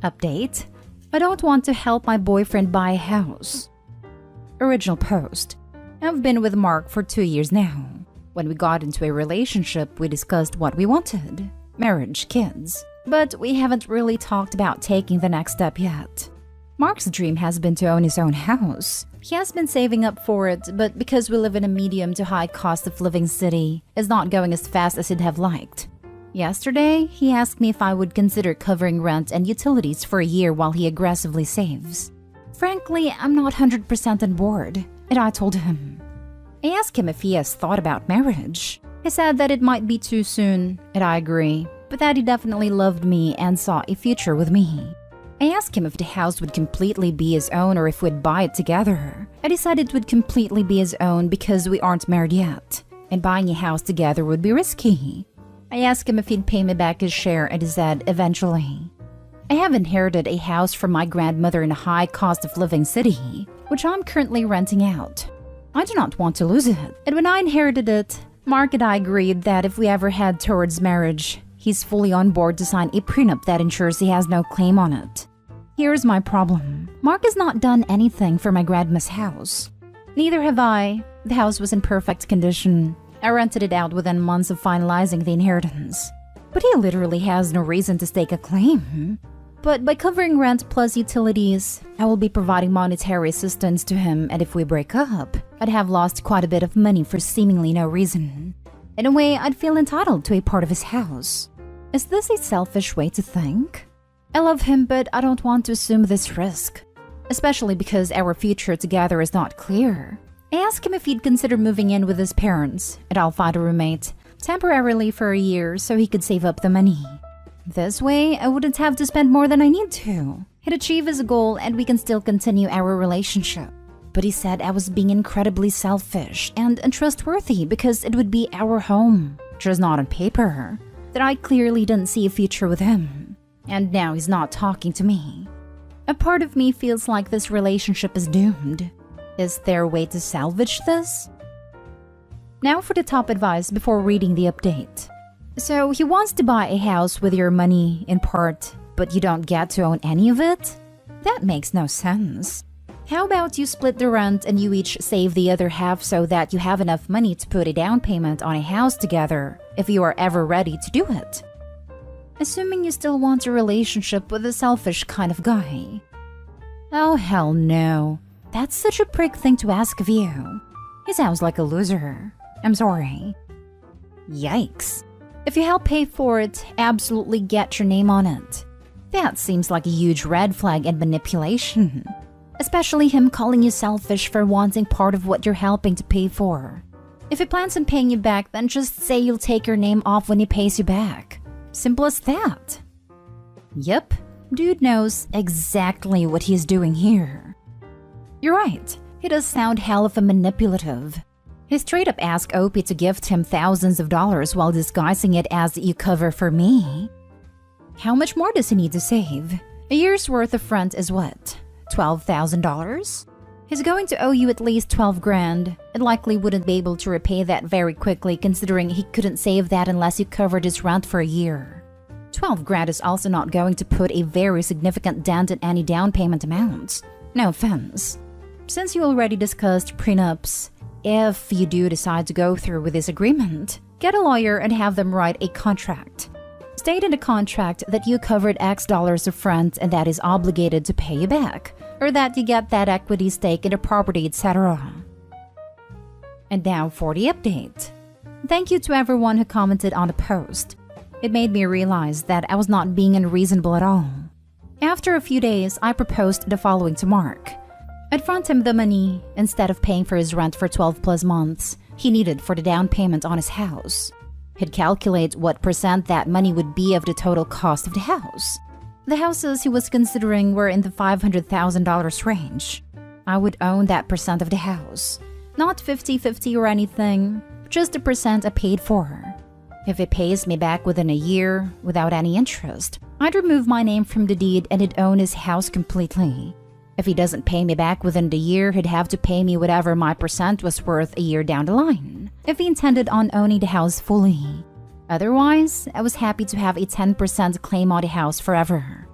Update: I don't want to help my boyfriend buy a house. Original post: I've been with Mark for 2 years now. When we got into a relationship, we discussed what we wanted: marriage, kids. But we haven't really talked about taking the next step yet. Mark's dream has been to own his own house. He has been saving up for it, but because we live in a medium to high cost of living city, it's not going as fast as he'd have liked. Yesterday, he asked me if I would consider covering rent and utilities for a year while he aggressively saves. Frankly, I'm not 100% on board, and I told him. I asked him if he has thought about marriage. He said that it might be too soon, and I agree, but that he definitely loved me and saw a future with me. I asked him if the house would completely be his own or if we'd buy it together. I decided it would completely be his own because we aren't married yet, and buying a house together would be risky. I asked him if he'd pay me back his share, and he said eventually. I have inherited a house from my grandmother in a high cost of living city, which I'm currently renting out. I do not want to lose it, and when I inherited it, Mark and I agreed that if we ever head towards marriage, he's fully on board to sign a prenup that ensures he has no claim on it. Here's my problem. Mark has not done anything for my grandma's house. Neither have I. The house was in perfect condition. I rented it out within months of finalizing the inheritance. But he literally has no reason to stake a claim. But by covering rent plus utilities, I will be providing monetary assistance to him, and if we break up, I'd have lost quite a bit of money for seemingly no reason. In a way, I'd feel entitled to a part of his house. Is this a selfish way to think? I love him, but I don't want to assume this risk, especially because our future together is not clear. I asked him if he'd consider moving in with his parents, and I'll find a roommate, temporarily for a year so he could save up the money. This way, I wouldn't have to spend more than I need to. He'd achieve his goal and we can still continue our relationship. But he said I was being incredibly selfish and untrustworthy because it would be our home, just not on paper. That I clearly didn't see a future with him. And now he's not talking to me. A part of me feels like this relationship is doomed. Is there a way to salvage this? Now for the top advice before reading the update. So he wants to buy a house with your money in part, but you don't get to own any of it? That makes no sense. How about you split the rent and you each save the other half so that you have enough money to put a down payment on a house together if you are ever ready to do it? Assuming you still want a relationship with a selfish kind of guy. Oh hell no. That's such a prick thing to ask of you. He sounds like a loser. I'm sorry. Yikes. If you help pay for it, absolutely get your name on it. That seems like a huge red flag and manipulation. Especially him calling you selfish for wanting part of what you're helping to pay for. If he plans on paying you back, then just say you'll take your name off when he pays you back. Simple as that. Yep, dude knows exactly what he's doing here. You're right, he does sound hell of a manipulative. He straight up asked Opie to gift him thousands of dollars while disguising it as you cover for me. How much more does he need to save? A year's worth of rent is what? $12,000? He's going to owe you at least 12 grand and likely wouldn't be able to repay that very quickly considering he couldn't save that unless you covered his rent for a year. 12 grand is also not going to put a very significant dent in any down payment amounts. No offense. Since you already discussed prenups, if you do decide to go through with this agreement, get a lawyer and have them write a contract. State in the contract that you covered X dollars of rent and that is obligated to pay you back, or that you get that equity stake in the property, etc. And now for the update. Thank you to everyone who commented on the post. It made me realize that I was not being unreasonable at all. After a few days, I proposed the following to Mark. I'd front him the money instead of paying for his rent for 12 plus months he needed for the down payment on his house. He'd calculate what percent that money would be of the total cost of the house. The houses he was considering were in the $500,000 range. I would own that percent of the house. Not 50-50 or anything, just the percent I paid for. If he pays me back within a year, without any interest, I'd remove my name from the deed and he'd own his house completely. If he doesn't pay me back within the year, he'd have to pay me whatever my percent was worth a year down the line, if he intended on owning the house fully. Otherwise, I was happy to have a 10% claim on the house forever.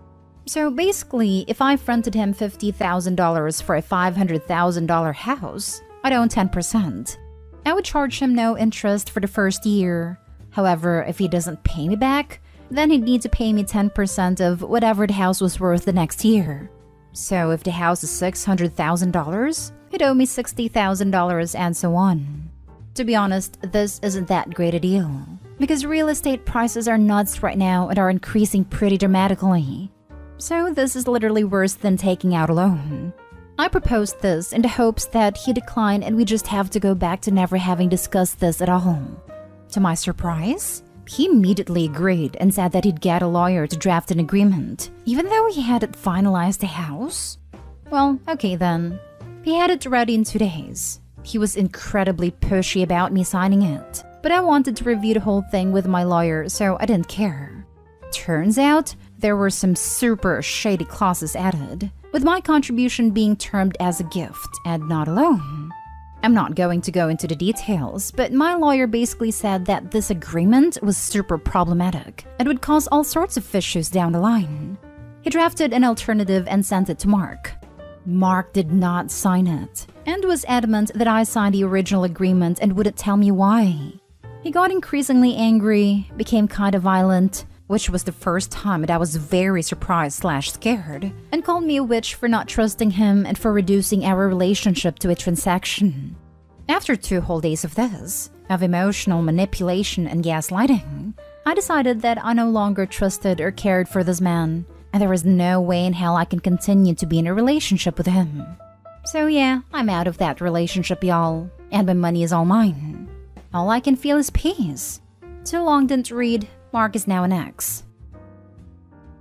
So basically, if I fronted him $50,000 for a $500,000 house, I'd own 10%. I would charge him no interest for the first year. However, if he doesn't pay me back, then he'd need to pay me 10% of whatever the house was worth the next year. So if the house is $600,000, he'd owe me $60,000 and so on. To be honest, this isn't that great a deal, because real estate prices are nuts right now and are increasing pretty dramatically. So this is literally worse than taking out a loan. I proposed this in the hopes that he declined and we just have to go back to never having discussed this at all. To my surprise, he immediately agreed and said that he'd get a lawyer to draft an agreement, even though he hadn't finalized the house. Well, okay then. He had it ready in 2 days. He was incredibly pushy about me signing it, but I wanted to review the whole thing with my lawyer, so I didn't care. Turns out, there were some super shady clauses added, with my contribution being termed as a gift and not a loan. I'm not going to go into the details, but my lawyer basically said that this agreement was super problematic and would cause all sorts of issues down the line. He drafted an alternative and sent it to Mark. Mark did not sign it and was adamant that I signed the original agreement and wouldn't tell me why. He got increasingly angry, became kind of violent, which was the first time that I was very surprised/scared, and called me a witch for not trusting him and for reducing our relationship to a transaction. After 2 whole days of this, of emotional manipulation and gaslighting, I decided that I no longer trusted or cared for this man, and there was no way in hell I can continue to be in a relationship with him. So yeah, I'm out of that relationship, y'all, and my money is all mine. All I can feel is peace. Too long didn't read. Mark is now an ex.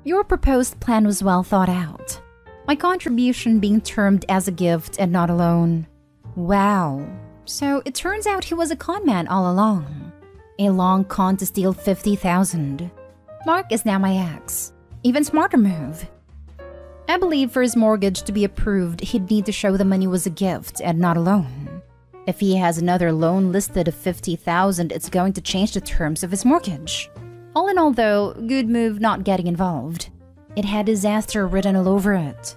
Your proposed plan was well thought out. My contribution being termed as a gift and not a loan. Wow. So it turns out he was a con man all along. A long con to steal $50,000. Mark is now my ex. Even smarter move. I believe for his mortgage to be approved, he'd need to show the money was a gift and not a loan. If he has another loan listed of $50,000, it's going to change the terms of his mortgage. All in all though, good move not getting involved. It had disaster written all over it.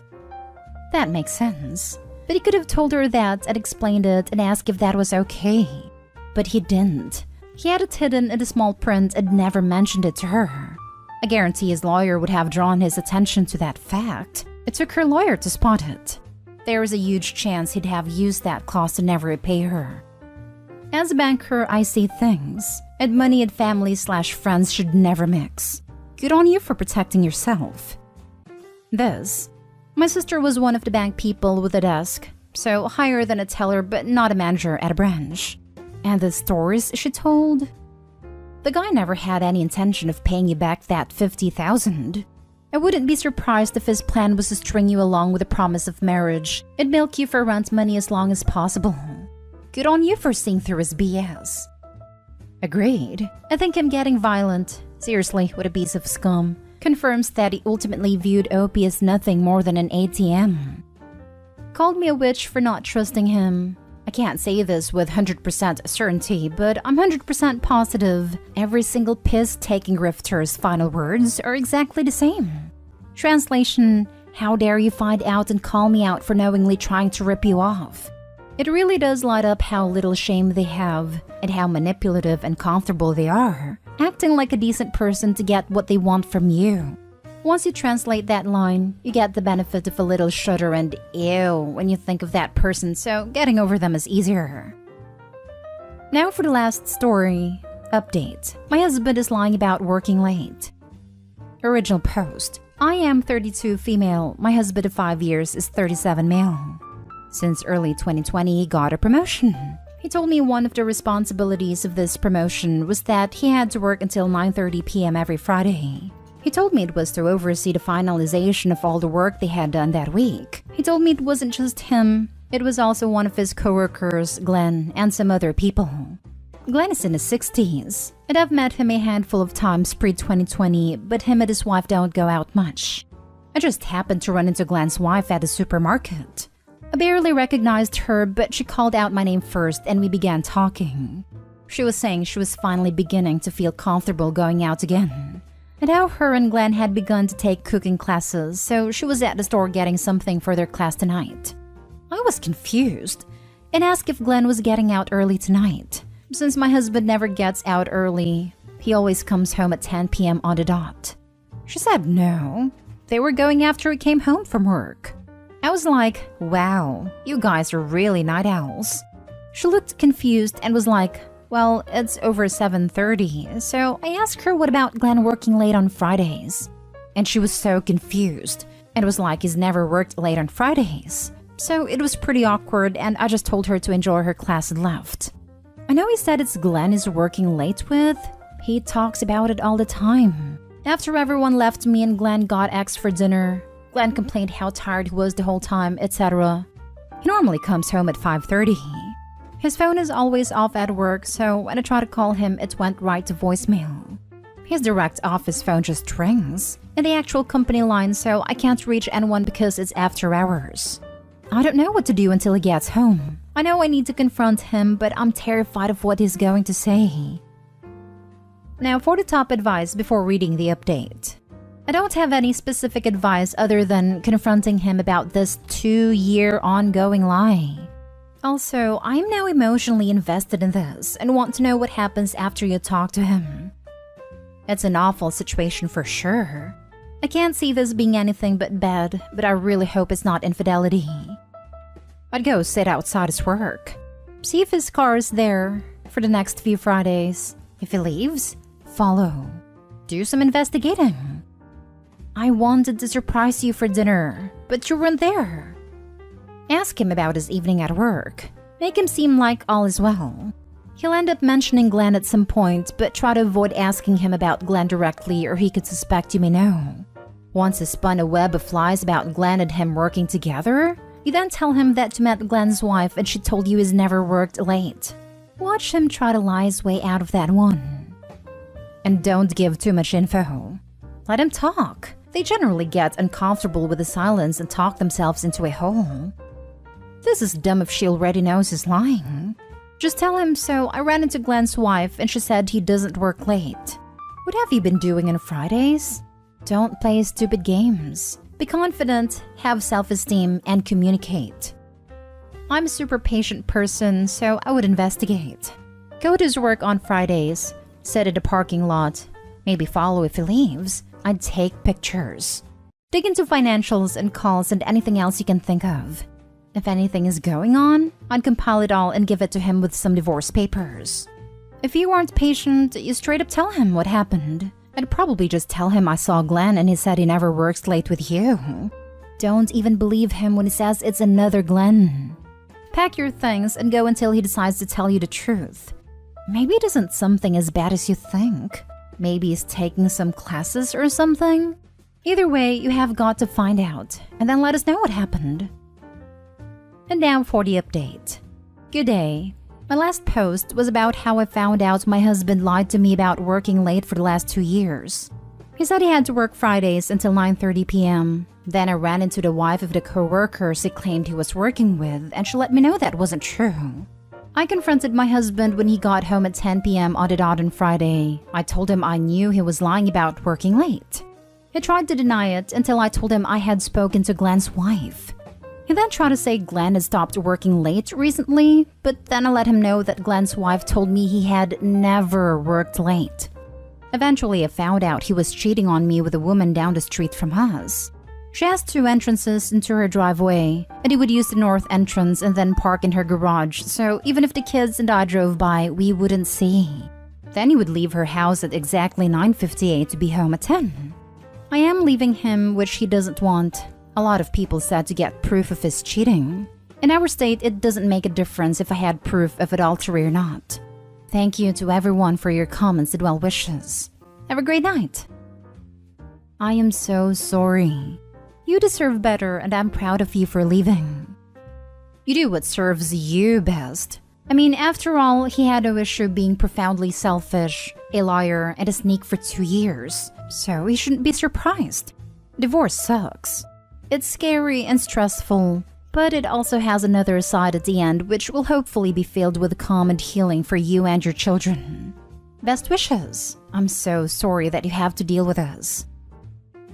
That makes sense. But he could have told her that and explained it and asked if that was okay. But he didn't. He had it hidden in the small print and never mentioned it to her. I guarantee his lawyer would have drawn his attention to that fact. It took her lawyer to spot it. There was a huge chance he'd have used that clause to never repay her. As a banker, I see things, and money and family/friends should never mix. Good on you for protecting yourself. My sister was one of the bank people with a desk, so higher than a teller but not a manager at a branch. And the stories she told? The guy never had any intention of paying you back that $50,000. I wouldn't be surprised if his plan was to string you along with a promise of marriage and milk you for rent money as long as possible. Good on you for seeing through his BS. Agreed. I think him getting violent, seriously, what a piece of scum, confirms that he ultimately viewed Opie as nothing more than an ATM. Called me a witch for not trusting him. I can't say this with 100% certainty, but I'm 100% positive every single piss-taking grifter's final words are exactly the same. Translation, how dare you find out and call me out for knowingly trying to rip you off. It really does light up how little shame they have and how manipulative and comfortable they are, acting like a decent person to get what they want from you. Once you translate that line, you get the benefit of a little shudder and ew when you think of that person, so getting over them is easier. Now for the last story. Update. My husband is lying about working late. Original post. I am 32 female. My husband of 5 years is 37 male. Since early 2020, he got a promotion. He told me one of the responsibilities of this promotion was that he had to work until 9:30 p.m. every Friday. He told me it was to oversee the finalization of all the work they had done that week. He told me it wasn't just him, it was also one of his coworkers, Glenn, and some other people. Glenn is in his 60s, and I've met him a handful of times pre-2020, but him and his wife don't go out much. I just happened to run into Glenn's wife at the supermarket. I barely recognized her, but she called out my name first and we began talking. She was saying she was finally beginning to feel comfortable going out again. and how her and Glenn had begun to take cooking classes, so she was at the store getting something for their class tonight. I was confused and asked if Glenn was getting out early tonight. Since my husband never gets out early, he always comes home at 10 p.m. on the dot. She said no, they were going after he came home from work. I was like, wow, you guys are really night owls. She looked confused and was like, well, it's over 7:30, so I asked her what about Glenn working late on Fridays. And she was so confused and was like, he's never worked late on Fridays. So it was pretty awkward and I just told her to enjoy her class and left. I know he said it's Glenn he's working late with. He talks about it all the time. After everyone left, me and Glenn got eggs for dinner. Glenn complained how tired he was the whole time, etc. He normally comes home at 5:30. His phone is always off at work, so when I try to call him, it went right to voicemail. His direct office phone just rings, and the actual company line, so I can't reach anyone because it's after hours. I don't know what to do until he gets home. I know I need to confront him, but I'm terrified of what he's going to say. Now for the top advice before reading the update. I don't have any specific advice other than confronting him about this 2-year ongoing lie. Also, I'm now emotionally invested in this and want to know what happens after you talk to him. It's an awful situation for sure. I can't see this being anything but bad, but I really hope it's not infidelity. I'd go sit outside his work, see if his car is there for the next few Fridays. If he leaves, follow. Do some investigating. I wanted to surprise you for dinner, but you weren't there. Ask him about his evening at work. Make him seem like all is well. He'll end up mentioning Glenn at some point, but try to avoid asking him about Glenn directly or he could suspect you may know. Once he spun a web of lies about Glenn and him working together, you then tell him that you met Glenn's wife and she told you he's never worked late. Watch him try to lie his way out of that one. And don't give too much info. Let him talk. They generally get uncomfortable with the silence and talk themselves into a hole. This is dumb if she already knows he's lying. Just tell him, so I ran into Glenn's wife and she said he doesn't work late. What have you been doing on Fridays? Don't play stupid games. Be confident, have self-esteem, and communicate. I'm a super patient person, so I would investigate. Go to his work on Fridays, sit at a parking lot, maybe follow if he leaves. I'd take pictures. Dig into financials and calls and anything else you can think of. If anything is going on, I'd compile it all and give it to him with some divorce papers. If you aren't patient, you straight up tell him what happened. I'd probably just tell him I saw Glenn and he said he never works late with you. Don't even believe him when he says it's another Glenn. Pack your things and go until he decides to tell you the truth. Maybe it isn't something as bad as you think. Maybe he's taking some classes or something. Either way, you have got to find out, and then let us know what happened. And now for the update. Good day. My last post was about how I found out my husband lied to me about working late for the last 2 years. He said he had to work Fridays until 9:30 p.m. Then I ran into the wife of the co-workers he claimed he was working with, and she let me know that wasn't true. I confronted my husband when he got home at 10 p.m. on the dot on Friday. I told him I knew he was lying about working late. He tried to deny it until I told him I had spoken to Glenn's wife. He then tried to say Glenn had stopped working late recently, but then I let him know that Glenn's wife told me he had never worked late. Eventually, I found out he was cheating on me with a woman down the street from us. She has 2 entrances into her driveway, and he would use the north entrance and then park in her garage, so even if the kids and I drove by, we wouldn't see. Then he would leave her house at exactly 9:58 to be home at 10. I am leaving him, which he doesn't want. A lot of people said to get proof of his cheating. In our state, it doesn't make a difference if I had proof of adultery or not. Thank you to everyone for your comments and well wishes. Have a great night. I am so sorry. You deserve better, and I'm proud of you for leaving. You do what serves you best. I mean, after all, he had no issue being profoundly selfish, a liar, and a sneak for 2 years, so he shouldn't be surprised. Divorce sucks. It's scary and stressful, but it also has another side at the end which will hopefully be filled with calm and healing for you and your children. Best wishes. I'm so sorry that you have to deal with this.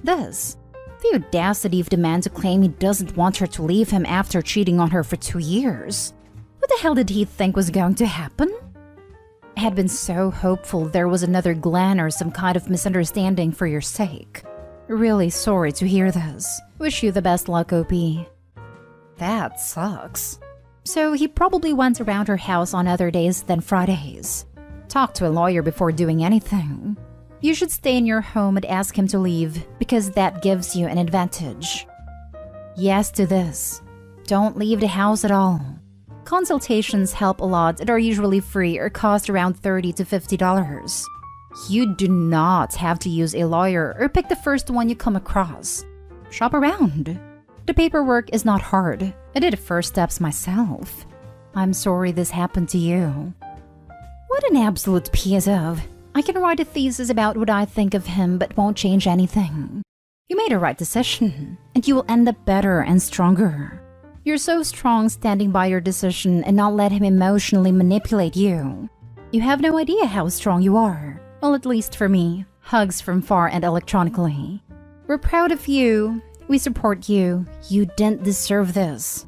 This. The audacity of the man to claim he doesn't want her to leave him after cheating on her for 2 years. What the hell did he think was going to happen? I had been so hopeful there was another Glenn or some kind of misunderstanding for your sake. Really sorry to hear this. Wish you the best luck, OP. That sucks. So he probably went around her house on other days than Fridays. Talk to a lawyer before doing anything. You should stay in your home and ask him to leave, because that gives you an advantage. Yes to this. Don't leave the house at all. Consultations help a lot and are usually free or cost around $30 to $50. You do not have to use a lawyer or pick the first one you come across. Shop around. The paperwork is not hard. I did the first steps myself. I'm sorry this happened to you. What an absolute piece of. I can write a thesis about what I think of him but won't change anything. You made a right decision, and you will end up better and stronger. You're so strong standing by your decision and not let him emotionally manipulate you. You have no idea how strong you are. Well, at least for me. Hugs from far and electronically. We're proud of you. We support you. You didn't deserve this.